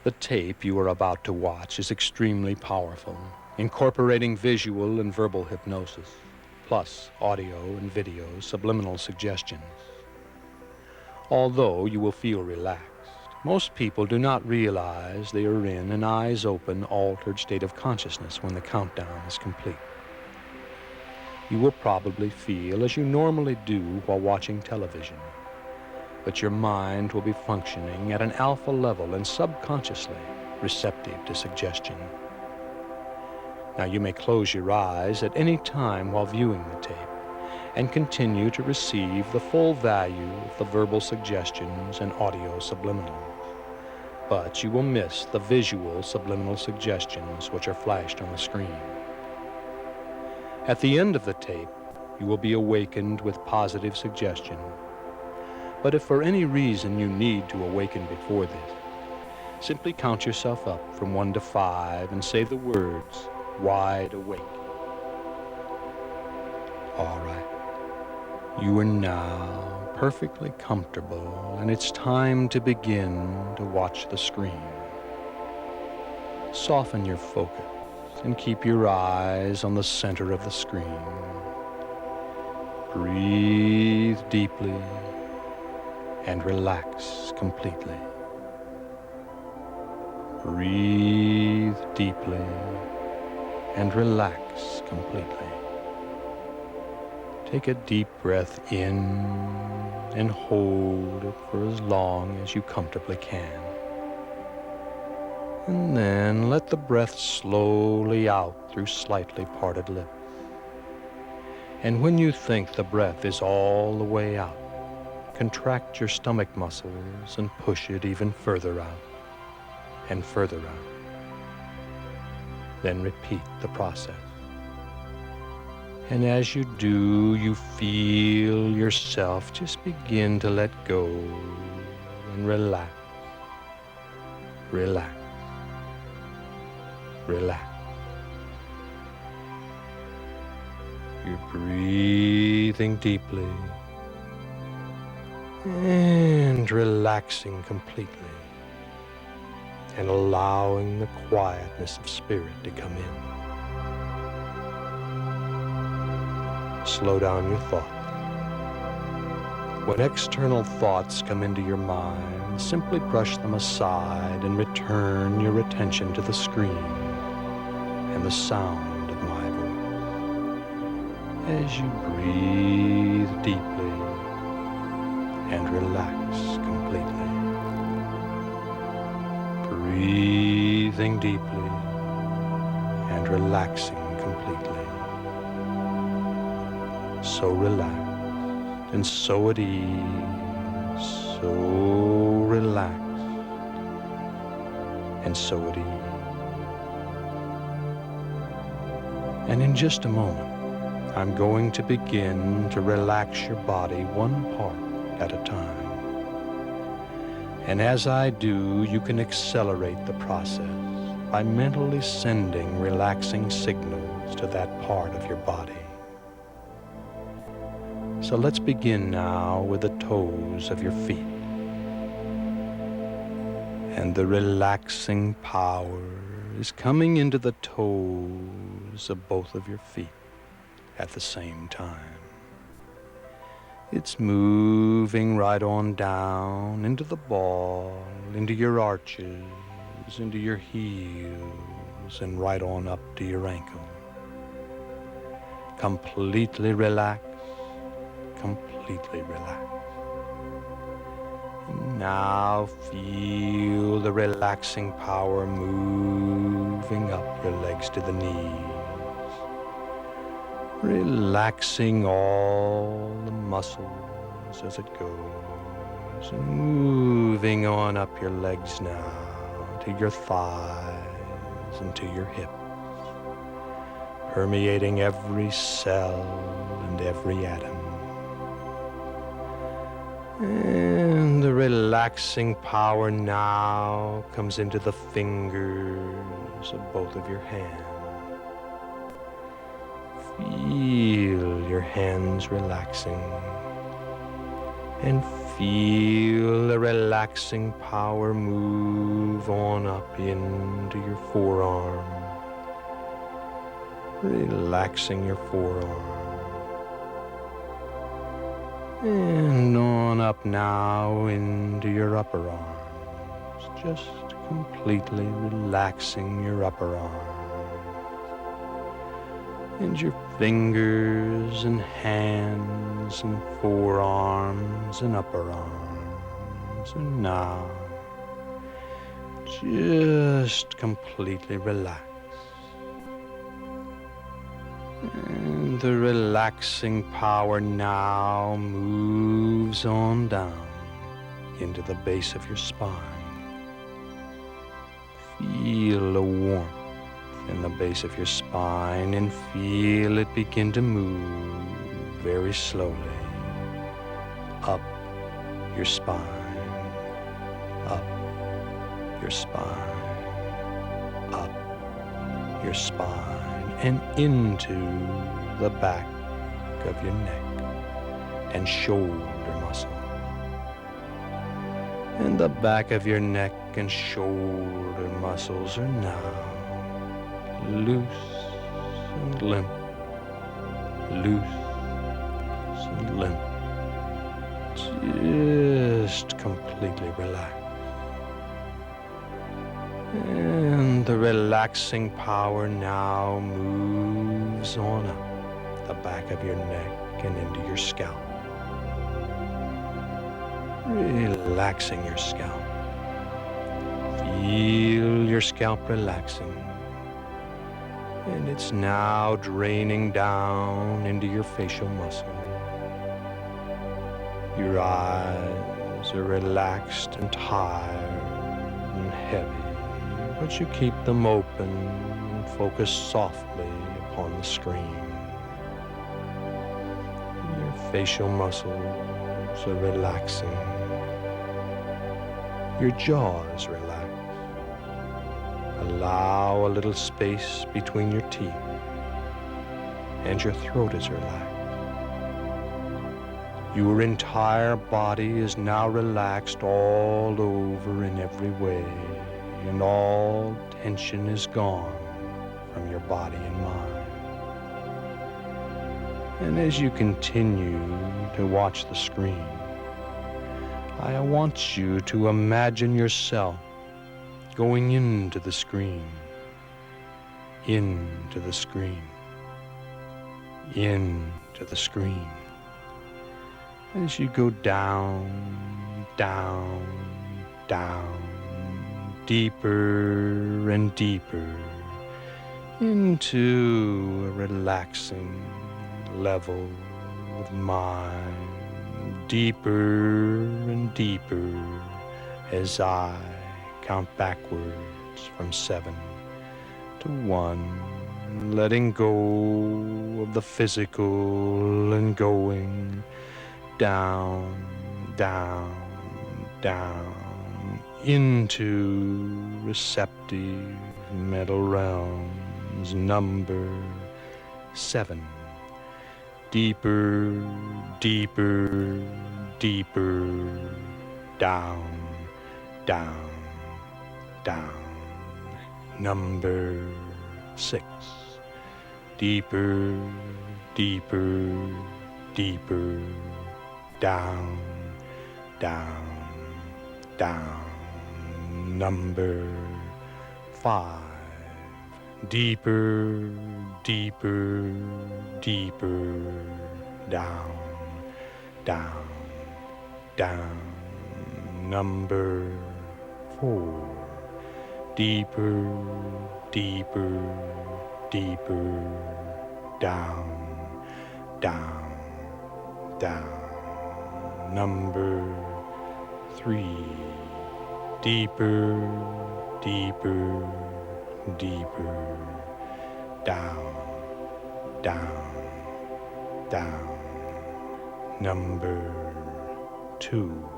The tape you are about to watch is extremely powerful, incorporating visual and verbal hypnosis, plus audio and video subliminal suggestions. Although you will feel relaxed, most people do not realize they are in an eyes-open, altered state of consciousness when the countdown is complete. You will probably feel as you normally do while watching television, but your mind will be functioning at an alpha level and subconsciously receptive to suggestion. Now you may close your eyes at any time while viewing the tape and continue to receive the full value of the verbal suggestions and audio subliminals, but you will miss the visual subliminal suggestions which are flashed on the screen. At the end of the tape, you will be awakened with positive suggestion. But if for any reason you need to awaken before this, simply count yourself up from 1 to 5 and say the words, "wide awake." All right. You are now perfectly comfortable, and it's time to begin to watch the screen. Soften your focus and keep your eyes on the center of the screen. Breathe deeply and relax completely. Breathe deeply and relax completely. Take a deep breath in and hold it for as long as you comfortably can. And then let the breath slowly out through slightly parted lips. And when you think the breath is all the way out, contract your stomach muscles and push it even further out and further out. Then repeat the process. And as you do, you feel yourself just begin to let go and relax, relax, relax. You're breathing deeply and relaxing completely and allowing the quietness of spirit to come in. Slow down your thoughts. When external thoughts come into your mind, simply brush them aside and return your attention to the screen and the sound of my voice. As you breathe deeply and relax completely. Breathing deeply and relaxing completely. So relaxed and so at ease, so relaxed and so at ease. And in just a moment, I'm going to begin to relax your body one part at a time. And as I do, you can accelerate the process by mentally sending relaxing signals to that part of your body. So let's begin now with the toes of your feet. And the relaxing power is coming into the toes of both of your feet at the same time. It's moving right on down into the ball, into your arches, into your heels, and right on up to your ankle. Completely relaxed, completely relaxed. Now feel the relaxing power moving up your legs to the knees. Relaxing all the muscles as it goes, and moving on up your legs now to your thighs and to your hips, permeating every cell and every atom. And the relaxing power now comes into the fingers of both of your hands. Feel your hands relaxing And feel the relaxing power move on up into your forearm, relaxing your forearm. And on up now into your upper arms, just completely relaxing your upper arms. And your fingers and hands and forearms and upper arms. And now, just completely relax. And the relaxing power now moves on down into the base of your spine. Feel the warmth in the base of your spine and feel it begin to move very slowly up your spine, up your spine, up your spine, and into the back of your neck and shoulder muscle. And the back of your neck and shoulder muscles are now loose and limp, loose and limp, just completely relaxed. And the relaxing power now moves on up the back of your neck and into your scalp, relaxing your scalp. Feel your scalp relaxing. And it's now draining down into your facial muscle. Your eyes are relaxed and tired and heavy, but you keep them open and focus softly upon the screen. Your facial muscles are relaxing. Your jaw is relaxed. Allow a little space between your teeth, and your throat is relaxed. Your entire body is now relaxed all over in every way, and all tension is gone from your body and mind. And as you continue to watch the screen, I want you to imagine yourself going into the screen, into the screen, into the screen. As you go down, down, down, deeper and deeper into a relaxing level of mind, deeper and deeper as I count backwards from 7 to 1, letting go of the physical and going down, down, down into receptive mental realms. Number 7. Deeper, deeper, deeper, down, down, down. Number 6. Deeper, deeper, deeper, down, down, down. Number 5. Deeper, deeper, deeper, down, down, down. Number 4. Deeper, deeper, deeper, down, down, down. Number 3. Deeper, deeper, deeper, down, down, down. Number 2.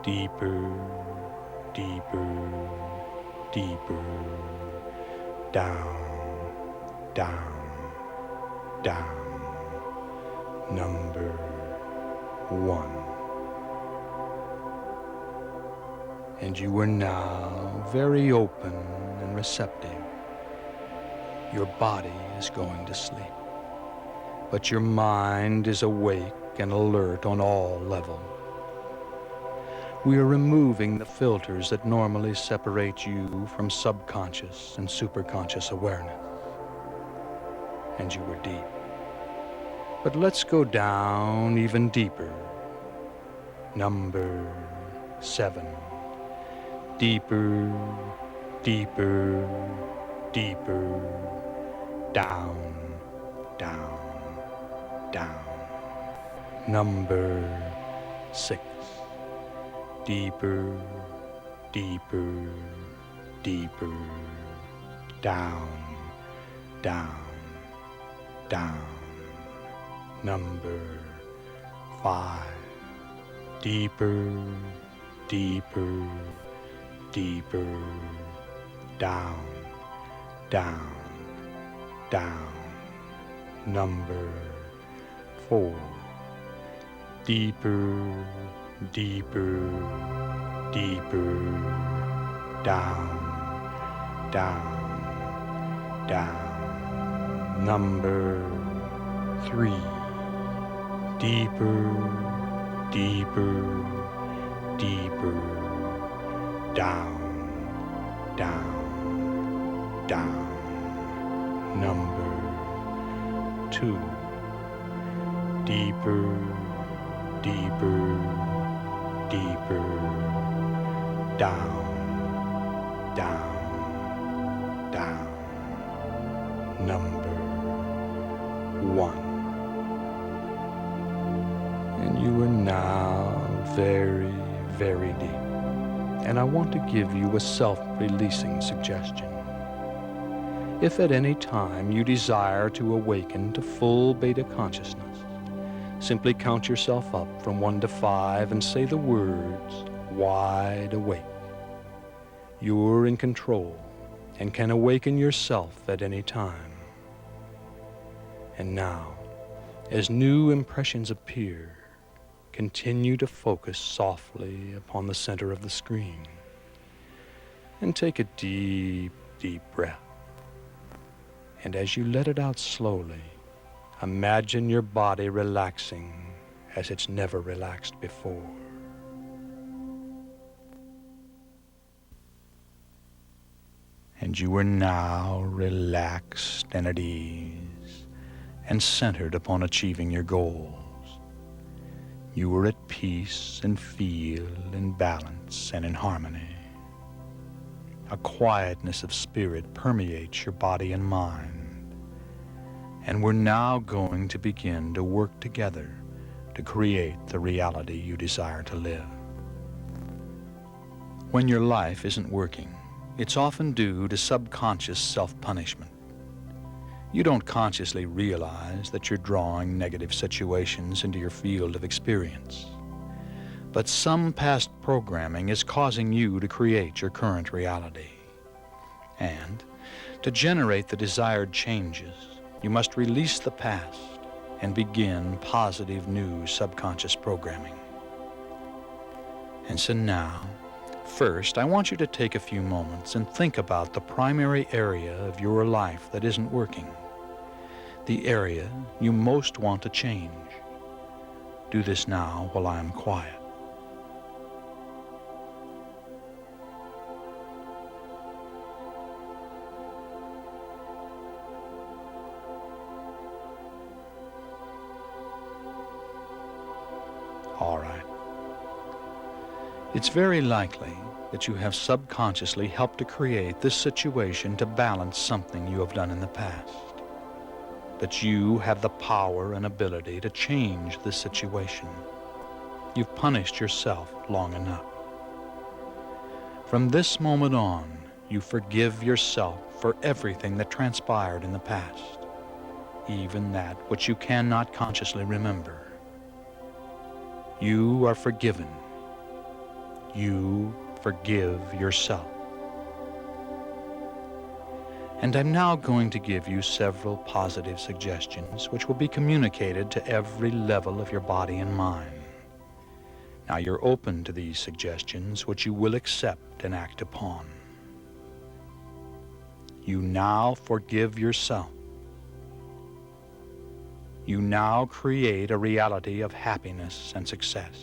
Deeper, deeper, deeper, down, down, down. Number 1. And you are now very open and receptive. Your body is going to sleep, but your mind is awake and alert on all levels. We are removing the filters that normally separate you from subconscious and superconscious awareness. And you were deep. But let's go down even deeper. Number 7. Deeper, deeper, deeper, down, down, down. Number 6. Deeper, deeper, deeper, down, down, down. Number 5. Deeper, deeper, deeper, down, down, down. Number 4. Deeper, deeper, deeper, down, down, down. Number 3. Deeper, deeper, deeper, down, down, down. Number 2. Deeper, deeper, deeper, down, down, down. Number 1. And you are now very, very deep. And I want to give you a self-releasing suggestion. If at any time you desire to awaken to full beta consciousness, simply count yourself up from 1 to 5 and say the words, wide awake. You're in control and can awaken yourself at any time. And now, as new impressions appear, continue to focus softly upon the center of the screen and take a deep, deep breath. And as you let it out slowly, imagine your body relaxing as it's never relaxed before. And you are now relaxed and at ease and centered upon achieving your goals. You are at peace and feel in balance and in harmony. A quietness of spirit permeates your body and mind. And we're now going to begin to work together to create the reality you desire to live. When your life isn't working, it's often due to subconscious self-punishment. You don't consciously realize that you're drawing negative situations into your field of experience. But some past programming is causing you to create your current reality. And to generate the desired changes, you must release the past and begin positive new subconscious programming. And so now, first, I want you to take a few moments and think about the primary area of your life that isn't working, the area you most want to change. Do this now while I am quiet. All right. It's very likely that you have subconsciously helped to create this situation to balance something you have done in the past. But you have the power and ability to change this situation. You've punished yourself long enough. From this moment on, you forgive yourself for everything that transpired in the past, even that which you cannot consciously remember. You are forgiven. You forgive yourself. And I'm now going to give you several positive suggestions which will be communicated to every level of your body and mind. Now you're open to these suggestions, which you will accept and act upon. You now forgive yourself. You now create a reality of happiness and success.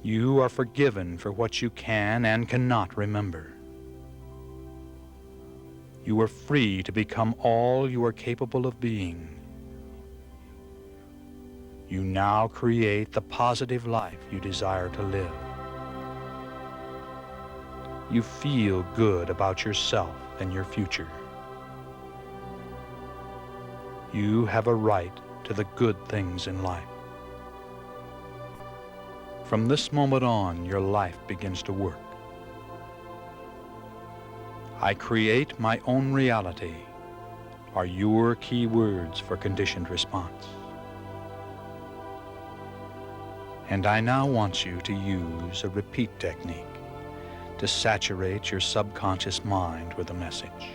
You are forgiven for what you can and cannot remember. You are free to become all you are capable of being. You now create the positive life you desire to live. You feel good about yourself and your future. You have a right to the good things in life. From this moment on, your life begins to work. I create my own reality are your key words for conditioned response. And I now want you to use a repeat technique to saturate your subconscious mind with a message.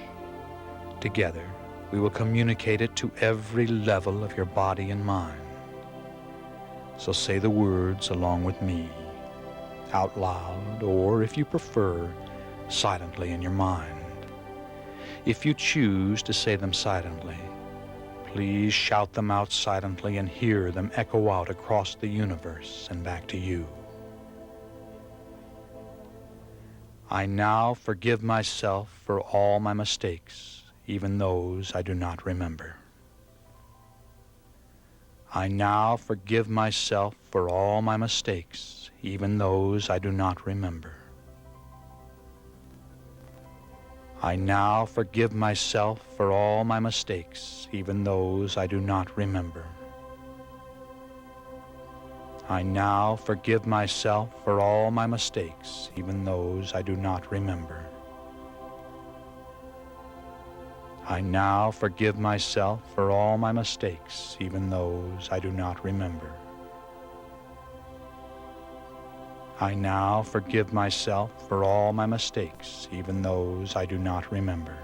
Together, we will communicate it to every level of your body and mind. So say the words along with me, out loud, or if you prefer, silently in your mind. If you choose to say them silently, please shout them out silently and hear them echo out across the universe and back to you. I now forgive myself for all my mistakes, even those I do not remember. I now forgive myself for all my mistakes, even those I do not remember. I now forgive myself for all my mistakes, even those I do not remember. I now forgive myself for all my mistakes, even those I do not remember. I now forgive myself for all my mistakes, even those I do not remember. I now forgive myself for all my mistakes, even those I do not remember.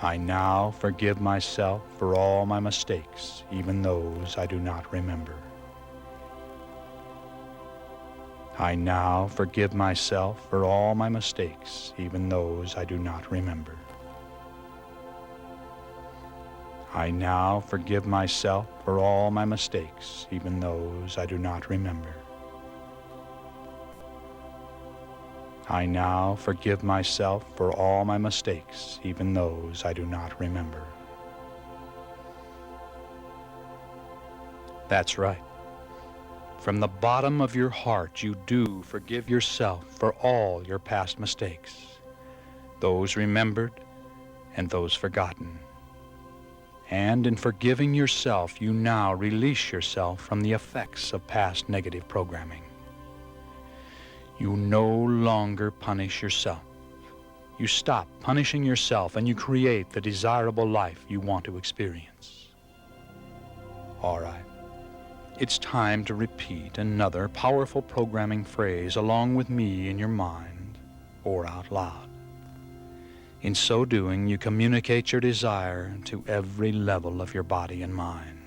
I now forgive myself for all my mistakes, even those I do not remember. I now forgive myself for all my mistakes, even those I do not remember. I now forgive myself for all my mistakes, even those I do not remember. I now forgive myself for all my mistakes, even those I do not remember. That's right. From the bottom of your heart, you do forgive yourself for all your past mistakes, those remembered and those forgotten. And in forgiving yourself, you now release yourself from the effects of past negative programming. You no longer punish yourself. You stop punishing yourself and you create the desirable life you want to experience. All right. It's time to repeat another powerful programming phrase along with me in your mind or out loud. In so doing, you communicate your desire to every level of your body and mind.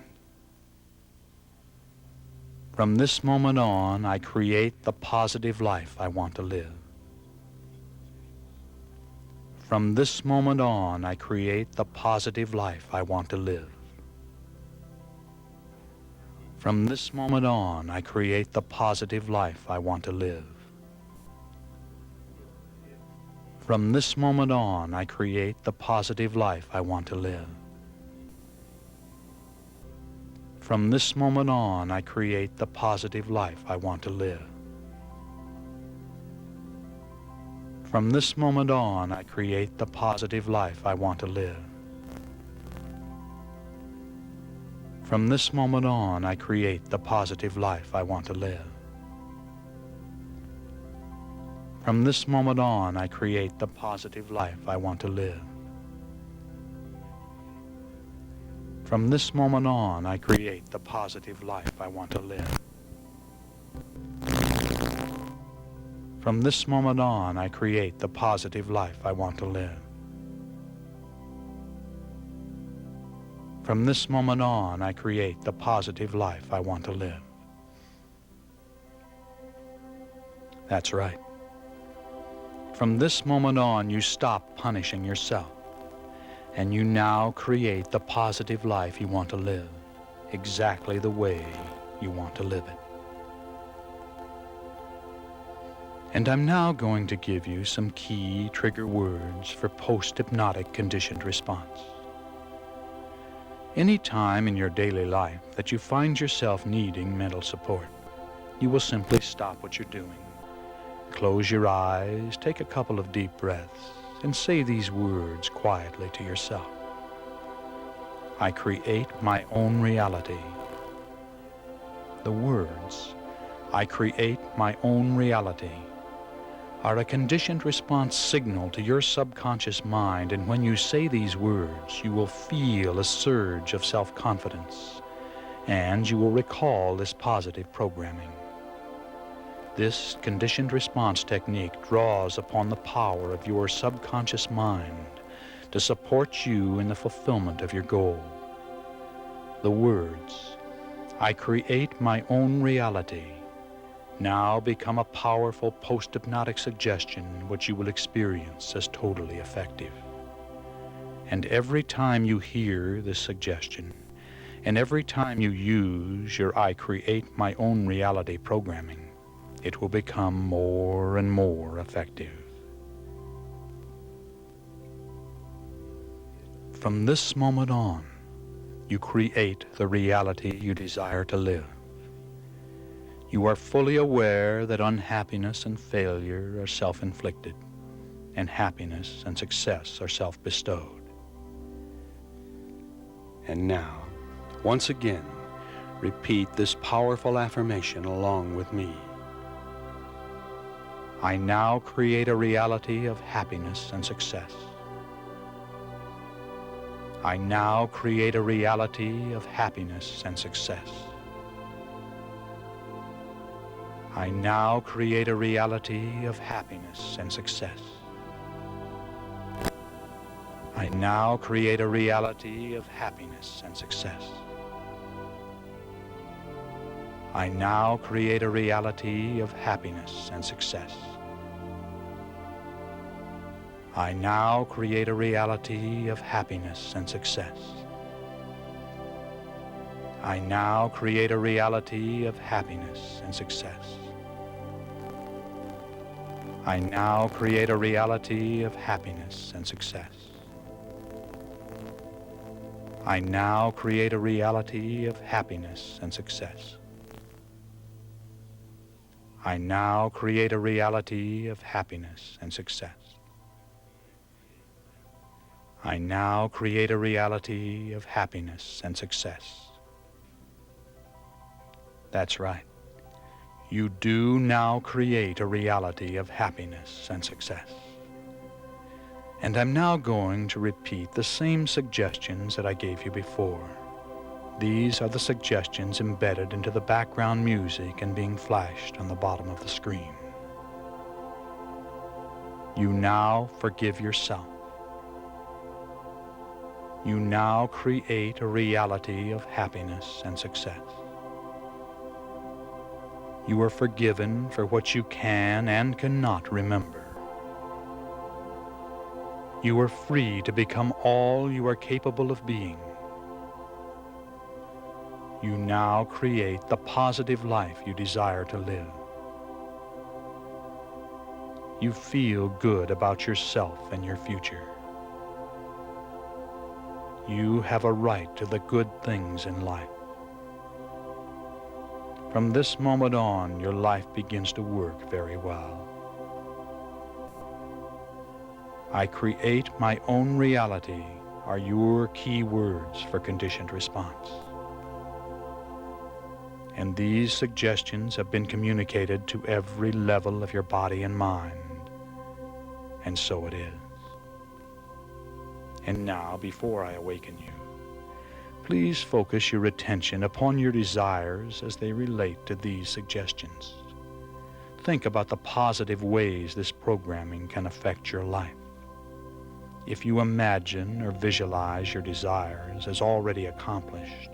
From this moment on, I create the positive life I want to live. From this moment on, I create the positive life I want to live. From this moment on, I create the positive life I want to live. From this moment on, I create the positive life I want to live. From this moment on, I create the positive life I want to live. From this moment on, I create the positive life I want to live. From this moment on, I create the positive life I want to live. From this moment on, I create the positive life I want to live. From this moment on, I create the positive life I want to live. From this moment on, I create the positive life I want to live. From this moment on, I create the positive life I want to live. That's right. From this moment on, you stop punishing yourself, and you now create the positive life you want to live, exactly the way you want to live it. And I'm now going to give you some key trigger words for post-hypnotic conditioned response. Any time in your daily life that you find yourself needing mental support, you will simply stop what you're doing. Close your eyes, take a couple of deep breaths, and say these words quietly to yourself. I create my own reality. The words, I create my own reality, are a conditioned response signal to your subconscious mind, and when you say these words, you will feel a surge of self-confidence, and you will recall this positive programming. This conditioned response technique draws upon the power of your subconscious mind to support you in the fulfillment of your goal. The words, I create my own reality, now become a powerful post-hypnotic suggestion which you will experience as totally effective. And every time you hear this suggestion, and every time you use your I create my own reality programming, it will become more and more effective. From this moment on, you create the reality you desire to live. You are fully aware that unhappiness and failure are self-inflicted, and happiness and success are self-bestowed. And now, once again, repeat this powerful affirmation along with me. I now create a reality of happiness and success. I now create a reality of happiness and success. I now create a reality of happiness and success. I now create a reality of happiness and success. I now create a reality of happiness and success. I now create a reality of happiness and success. I now create a reality of happiness and success. I now create a reality of happiness and success. I now create a reality of happiness and success. I now create a reality of happiness and success. I now create a reality of happiness and success. That's right. You do now create a reality of happiness and success. And I'm now going to repeat the same suggestions that I gave you before. These are the suggestions embedded into the background music and being flashed on the bottom of the screen. You now forgive yourself. You now create a reality of happiness and success. You are forgiven for what you can and cannot remember. You are free to become all you are capable of being. You now create the positive life you desire to live. You feel good about yourself and your future. You have a right to the good things in life. From this moment on, your life begins to work very well. I create my own reality are your key words for conditioned response. And these suggestions have been communicated to every level of your body and mind. And so it is. And now, before I awaken you, please focus your attention upon your desires as they relate to these suggestions. Think about the positive ways this programming can affect your life. If you imagine or visualize your desires as already accomplished,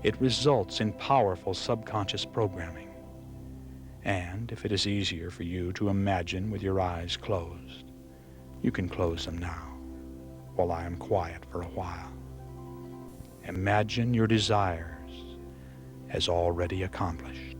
it results in powerful subconscious programming. And if it is easier for you to imagine with your eyes closed, you can close them now while I am quiet for a while. Imagine your desires as already accomplished.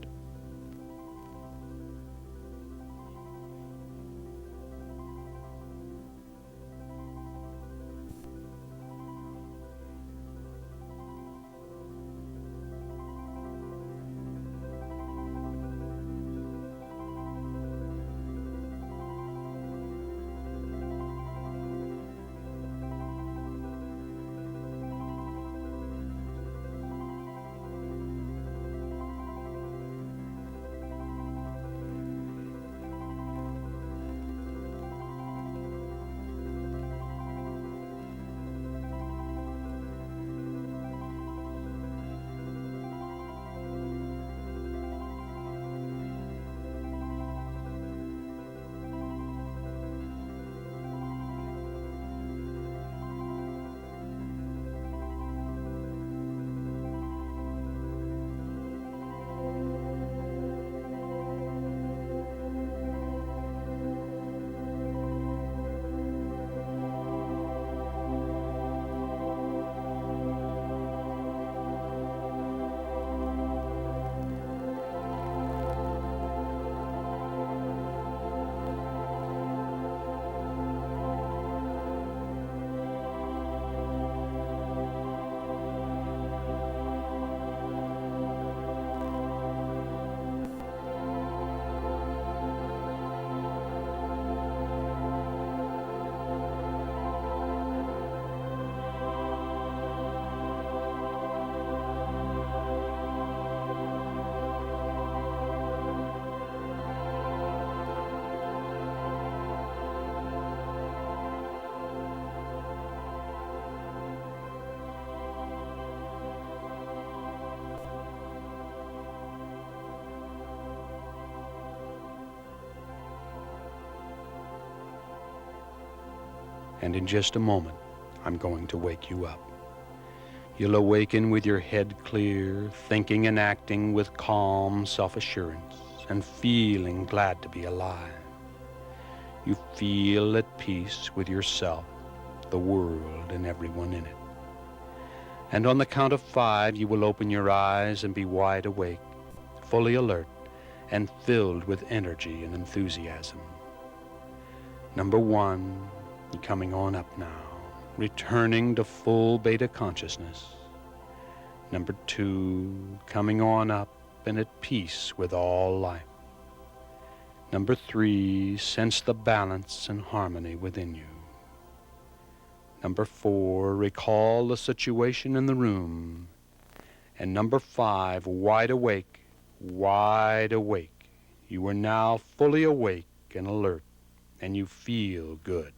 And in just a moment, I'm going to wake you up. You'll awaken with your head clear, thinking and acting with calm self-assurance, and feeling glad to be alive. You feel at peace with yourself, the world, and everyone in it. And on the count of 5, you will open your eyes and be wide awake, fully alert, and filled with energy and enthusiasm. Number 1, coming on up now, returning to full beta consciousness. Number 2, coming on up and at peace with all life. Number 3, sense the balance and harmony within you. Number 4, recall the situation in the room. And number 5, wide awake, wide awake. You are now fully awake and alert, and you feel good.